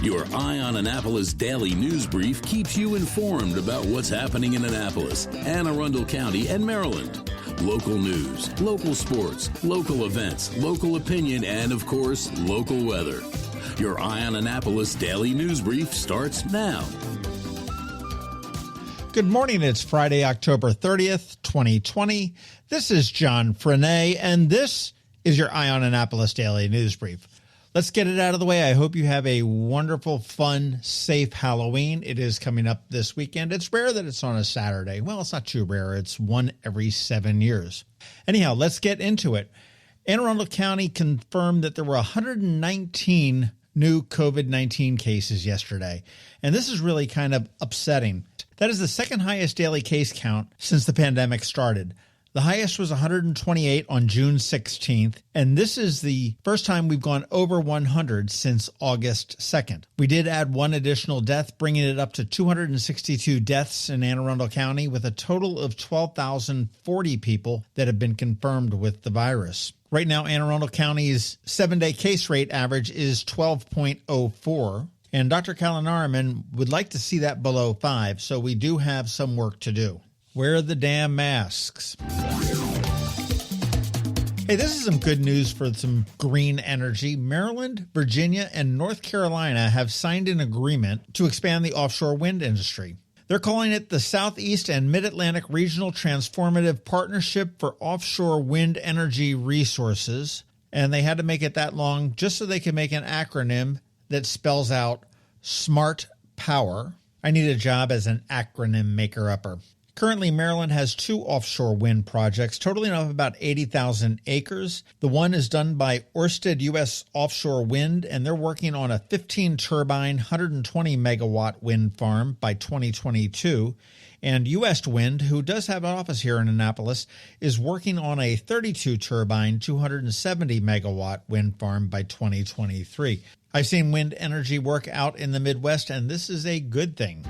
Your Eye on Annapolis daily news brief keeps you informed about what's happening in Annapolis, Anne Arundel County, and Maryland. Local news, local sports, local events, local opinion, and, of course, local weather. Your Eye on Annapolis daily news brief starts now. Good morning. It's Friday, October 30th, 2020. This is John Frenaye, and this is your Eye on Annapolis daily news brief. Let's get it out of the way. I hope you have a wonderful, fun, safe Halloween. It is coming up this weekend. It's rare that it's on a Saturday. Well, it's not too rare. It's one every 7 years. Anyhow, let's get into it. Anne Arundel County confirmed that there were 119 new COVID-19 cases yesterday. And this is really kind of upsetting. That is the second highest daily case count since the pandemic started. The highest was 128 on June 16th, and this is the first time we've gone over 100 since August 2nd. We did add one additional death, bringing it up to 262 deaths in Anne Arundel County, with a total of 12,040 people that have been confirmed with the virus. Right now, Anne Arundel County's 7-day case rate average is 12.04, and Dr. Kalanaraman would like to see that below 5, so we do have some work to do. Wear the damn masks. Hey, this is some good news for some green energy. Maryland, Virginia, and North Carolina have signed an agreement to expand the offshore wind industry. They're calling it the Southeast and Mid-Atlantic Regional Transformative Partnership for Offshore Wind Energy Resources. And they had to make it that long just so they could make an acronym that spells out SMART Power. I need a job as an acronym maker-upper. Currently, Maryland has 2 offshore wind projects totaling up about 80,000 acres. The one is done by Ørsted U.S. Offshore Wind, and they're working on a 15-turbine, 120-megawatt wind farm by 2022. And U.S. Wind, who does have an office here in Annapolis, is working on a 32-turbine, 270-megawatt wind farm by 2023. I've seen wind energy work out in the Midwest, and this is a good thing.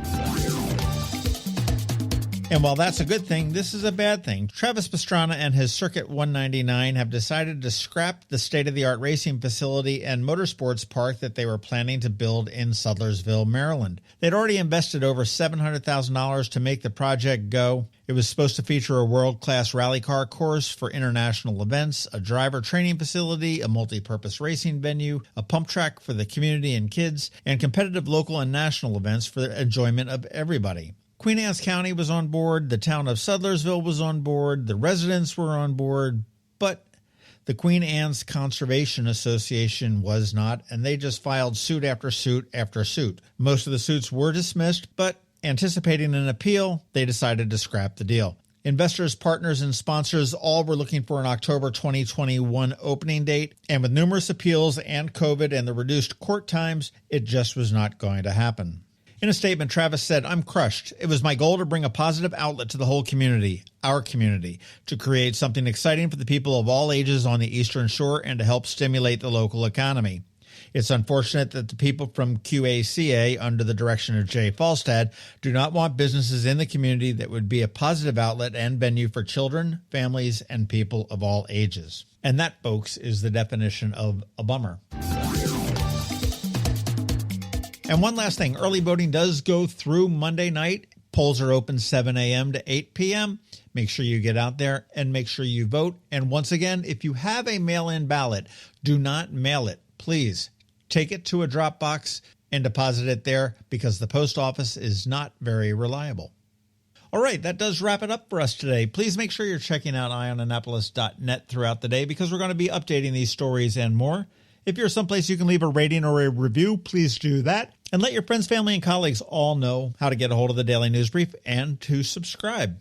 And while that's a good thing, this is a bad thing. Travis Pastrana and his Circuit 199 have decided to scrap the state-of-the-art racing facility and motorsports park that they were planning to build in Sudlersville, Maryland. They'd already invested over $700,000 to make the project go. It was supposed to feature a world-class rally car course for international events, a driver training facility, a multi-purpose racing venue, a pump track for the community and kids, and competitive local and national events for the enjoyment of everybody. Queen Anne's County was on board, the town of Sudlersville was on board, the residents were on board, but the Queen Anne's Conservation Association was not, and they just filed suit after suit after suit. Most of the suits were dismissed, but anticipating an appeal, they decided to scrap the deal. Investors, partners, and sponsors all were looking for an October 2021 opening date, and with numerous appeals and COVID and the reduced court times, it just was not going to happen. In a statement, Travis said, "I'm crushed. It was my goal to bring a positive outlet to the whole community, our community, to create something exciting for the people of all ages on the Eastern Shore and to help stimulate the local economy. It's unfortunate that the people from QACA, under the direction of Jay Falstad, do not want businesses in the community that would be a positive outlet and venue for children, families, and people of all ages." And that, folks, is the definition of a bummer. And one last thing, early voting does go through Monday night. Polls are open 7 a.m. to 8 p.m. Make sure you get out there and make sure you vote. And once again, if you have a mail-in ballot, do not mail it. Please take it to a drop box and deposit it there because the post office is not very reliable. All right, that does wrap it up for us today. Please make sure you're checking out eyeonannapolis.net throughout the day because we're going to be updating these stories and more. If you're someplace you can leave a rating or a review, please do that. And let your friends, family, and colleagues all know how to get a hold of the Daily News Brief and to subscribe.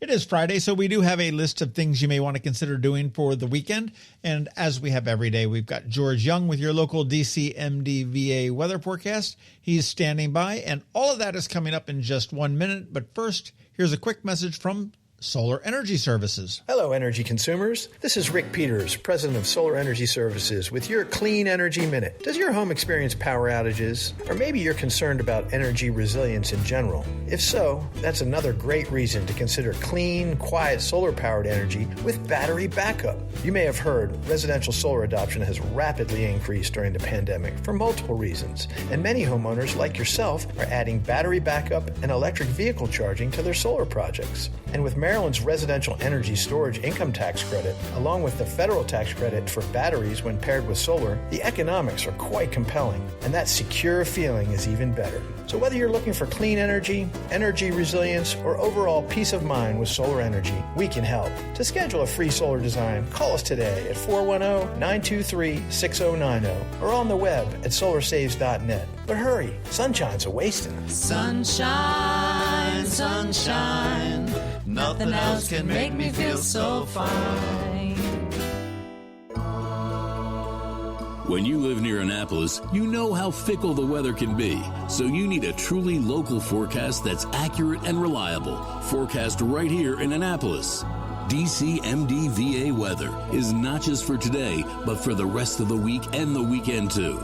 It is Friday, so we do have a list of things you may want to consider doing for the weekend. And as we have every day, we've got George Young with your local DC MDVA weather forecast. He's standing by, and all of that is coming up in just 1 minute. But first, here's a quick message from Solar Energy Services. Hello, energy consumers. This is Rick Peters, president of Solar Energy Services, with your Clean Energy Minute. Does your home experience power outages? Or maybe you're concerned about energy resilience in general? If so, that's another great reason to consider clean, quiet solar-powered energy with battery backup. You may have heard residential solar adoption has rapidly increased during the pandemic for multiple reasons, and many homeowners like yourself are adding battery backup and electric vehicle charging to their solar projects. And with Maryland's residential energy storage income tax credit, along with the federal tax credit for batteries when paired with solar, the economics are quite compelling, and that secure feeling is even better. So whether you're looking for clean energy, energy resilience, or overall peace of mind with solar energy, we can help. To schedule a free solar design, call us today at 410-923-6090 or on the web at solarsaves.net. But hurry, sunshine's a-wasting. Sunshine, sunshine, nothing else can make me feel so fine. When you live near Annapolis, you know how fickle the weather can be, so you need a truly local forecast that's accurate and reliable. Forecast right here in Annapolis. DCMDVA weather is not just for today, but for the rest of the week and the weekend too.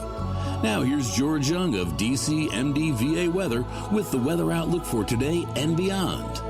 Now here's George Young of DCMDVA weather with the weather outlook for today and beyond.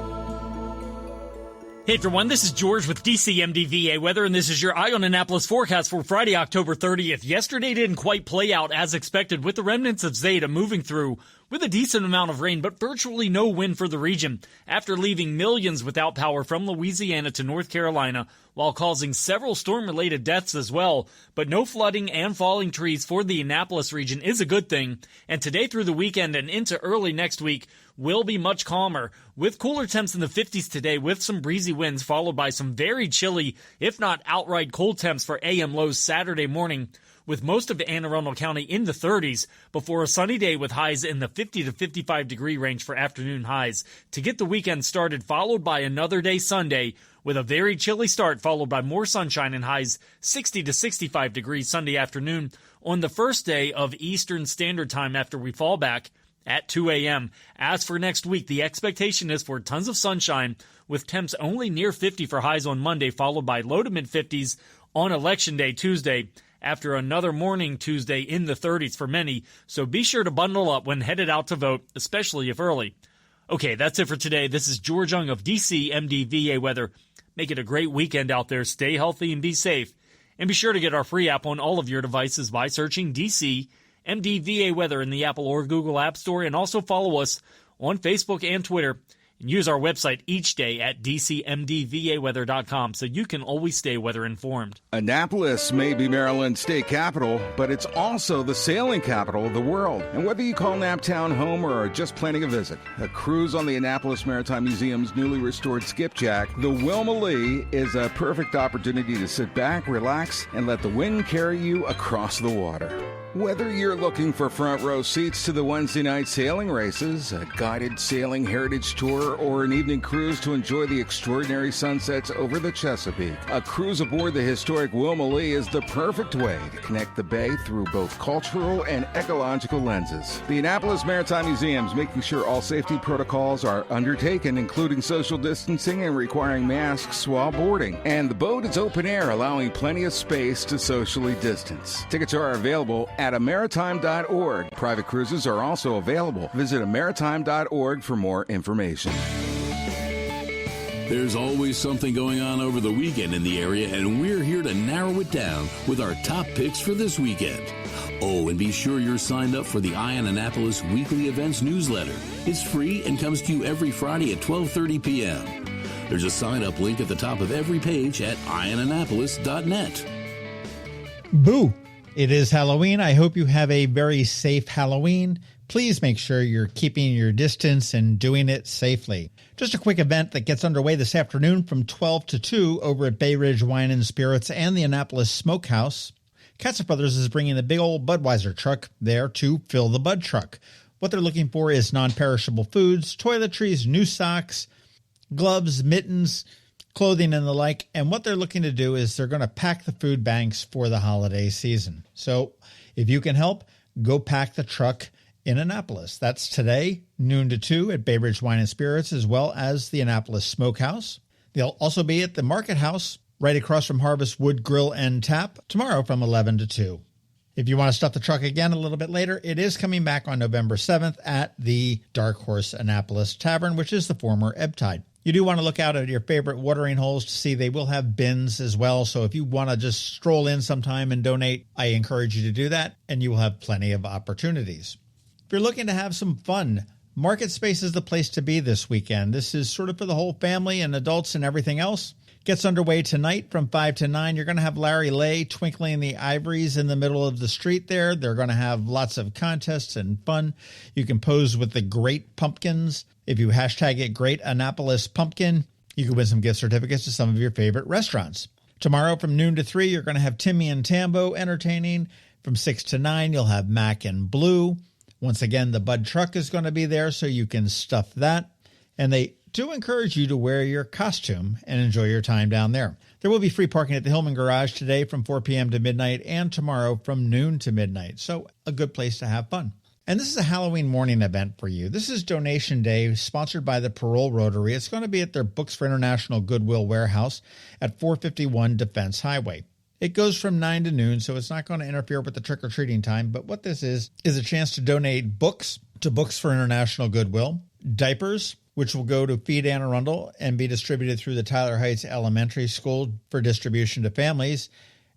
Hey everyone, this is George with DCMDVA Weather, and this is your Eye on Annapolis forecast for Friday, October 30th. Yesterday didn't quite play out as expected, with the remnants of Zeta moving through with a decent amount of rain, but virtually no wind for the region, after leaving millions without power from Louisiana to North Carolina, while causing several storm-related deaths as well. But no flooding and falling trees for the Annapolis region is a good thing, and today through the weekend and into early next week will be much calmer, with cooler temps in the 50s today with some breezy winds, followed by some very chilly, if not outright cold temps for AM lows Saturday morning, with most of Anne Arundel County in the 30s before a sunny day with highs in the 50 to 55 degree range for afternoon highs to get the weekend started, followed by another day Sunday with a very chilly start, followed by more sunshine and highs 60 to 65 degrees Sunday afternoon on the first day of Eastern Standard Time after we fall back at 2 a.m. As for next week, the expectation is for tons of sunshine with temps only near 50 for highs on Monday, followed by low to mid 50s on Election Day Tuesday, after another morning Tuesday in the 30s for many, so be sure to bundle up when headed out to vote, especially if early. Okay, that's it for today. This is George Young of DCMDVA Weather. Make it a great weekend out there. Stay healthy and be safe. And be sure to get our free app on all of your devices by searching DCMDVA Weather in the Apple or Google App Store, and also follow us on Facebook and Twitter. And use our website each day at dcmdvaweather.com so you can always stay weather informed. Annapolis may be Maryland's state capital, but it's also the sailing capital of the world. And whether you call Naptown home or are just planning a visit, a cruise on the Annapolis Maritime Museum's newly restored skipjack, the Wilma Lee, is a perfect opportunity to sit back, relax, and let the wind carry you across the water. Whether you're looking for front row seats to the Wednesday night sailing races, a guided sailing heritage tour, or an evening cruise to enjoy the extraordinary sunsets over the Chesapeake, a cruise aboard the historic Wilma Lee is the perfect way to connect the bay through both cultural and ecological lenses. The Annapolis Maritime Museum's making sure all safety protocols are undertaken, including social distancing and requiring masks while boarding. And the boat is open air, allowing plenty of space to socially distance. Tickets are available at amaritime.org. Private cruises are also available. Visit amaritime.org for more information. There's always something going on over the weekend in the area, and we're here to narrow it down with our top picks for this weekend. Oh, and be sure you're signed up for the Eye on Annapolis weekly events newsletter. It's free and comes to you every Friday at 12:30 p.m. There's a sign-up link at the top of every page at eyeonannapolis.net. Boo! It is Halloween. I hope you have a very safe Halloween. Please make sure you're keeping your distance and doing it safely. Just a quick event that gets underway this afternoon from 12 to 2 over at Bay Ridge Wine and Spirits and the Annapolis Smokehouse. Katz Brothers is bringing a big old Budweiser truck there to fill the Bud truck. What they're looking for is non-perishable foods, toiletries, new socks, gloves, mittens, clothing, and the like. And what they're looking to do is they're going to pack the food banks for the holiday season. So if you can help, go pack the truck in Annapolis. That's today, noon to 2 at Bay Ridge Wine and Spirits, as well as the Annapolis Smokehouse. They'll also be at the Market House, right across from Harvest Wood Grill and Tap, tomorrow from 11 to 2. If you want to stuff the truck again a little bit later, it is coming back on November 7th at the Dark Horse Annapolis Tavern, which is the former Ebb Tide. You do want to look out at your favorite watering holes to see they will have bins as well. So if you want to just stroll in sometime and donate, I encourage you to do that, and you will have plenty of opportunities. If you're looking to have some fun, Market Space is the place to be this weekend. This is sort of for the whole family and adults and everything else. Gets underway tonight from 5 to 9. You're going to have Larry Lay twinkling the ivories in the middle of the street there. They're going to have lots of contests and fun. You can pose with the Great Pumpkins. If you hashtag it Great Annapolis Pumpkin, you can win some gift certificates to some of your favorite restaurants. Tomorrow from noon to 3, you're going to have Timmy and Tambo entertaining. From 6 to 9, you'll have Mac and Blue. Once again, the Bud Truck is going to be there, so you can stuff that. And they do encourage you to wear your costume and enjoy your time down there. There will be free parking at the Hillman Garage today from 4 p.m. to midnight and tomorrow from noon to midnight. So a good place to have fun. And this is a Halloween morning event for you. This is Donation Day, sponsored by the Parole Rotary. It's going to be at their Books for International Goodwill warehouse at 451 Defense Highway. It goes from 9 to noon, so it's not going to interfere with the trick-or-treating time. But what this is a chance to donate books to Books for International Goodwill, diapers, which will go to Feed Anne Arundel and be distributed through the Tyler Heights Elementary School for distribution to families,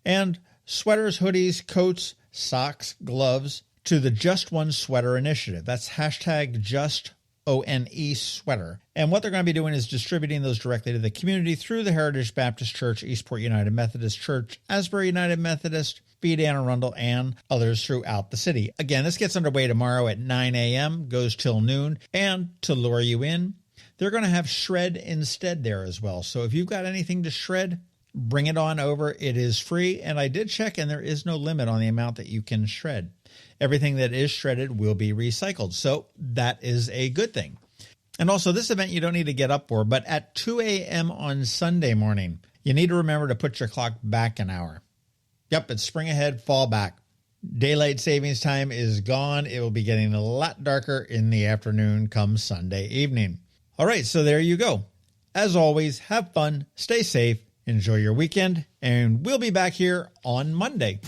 and sweaters, hoodies, coats, socks, gloves to the Just One Sweater Initiative. That's hashtag Just ONE Sweater. And what they're going to be doing is distributing those directly to the community through the Heritage Baptist Church, Eastport United Methodist Church, Asbury United Methodist, Feed Anne Arundel, and others throughout the city. Again, this gets underway tomorrow at 9 a.m., goes till noon, and to lure you in, they're going to have Shred Instead there as well. So if you've got anything to shred, bring it on over. It is free, and I did check, and there is no limit on the amount that you can shred. Everything that is shredded will be recycled, so that is a good thing. And also, this event you don't need to get up for, but at 2 a.m. on Sunday morning, you need to remember to put your clock back an hour. Yep, it's spring ahead, fall back. Daylight savings time is gone. It will be getting a lot darker in the afternoon come Sunday evening. All right, so there you go. As always, have fun, stay safe, enjoy your weekend, and we'll be back here on Monday.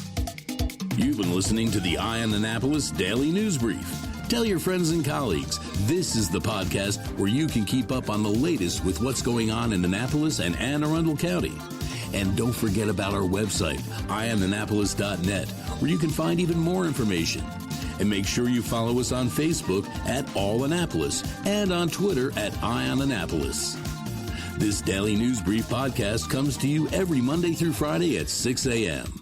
You've been listening to the Eye on Annapolis Daily News Brief. Tell your friends and colleagues, this is the podcast where you can keep up on the latest with what's going on in Annapolis and Anne Arundel County. And don't forget about our website, eyeonannapolis.net, where you can find even more information. And make sure you follow us on Facebook at All Annapolis and on Twitter at Eye on Annapolis. This Daily News Brief podcast comes to you every Monday through Friday at 6 a.m.